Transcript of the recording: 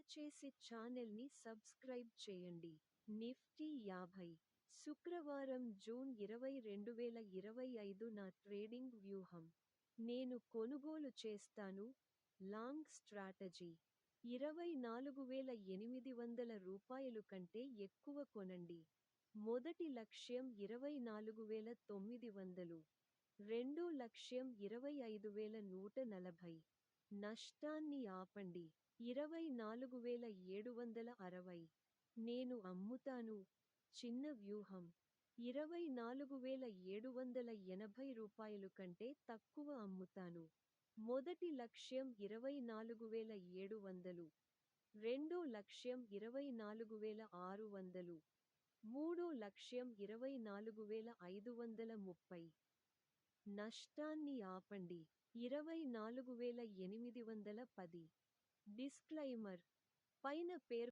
దయచేసి ఛానల్ని సబ్స్క్రైబ్ చేయండి. నిఫ్టీ 50 శుక్రవారం జూన్ 20 2025 నా ట్రేడింగ్ వ్యూహం. నేను కొనుగోలు చేస్తాను. లాంగ్ స్ట్రాటజీ 24,800 రూపాయలు కంటే ఎక్కువ కొనండి. మొదటి లక్ష్యం 24,900. రెండో లక్ష్యం 25,140. నష్టాన్ని ఆపండి. 24,760. నేను అమ్ముతాను. చిన్న వ్యూహం 24,780 రూపాయలు కంటే తక్కువ అమ్ముతాను. మొదటి లక్ష్యం 24,700. రెండో లక్ష్యం 24,600. మూడో లక్ష్యం 24,530. నష్టాన్ని ఆపండి. 24,810. డిస్క్లైమర్ పైన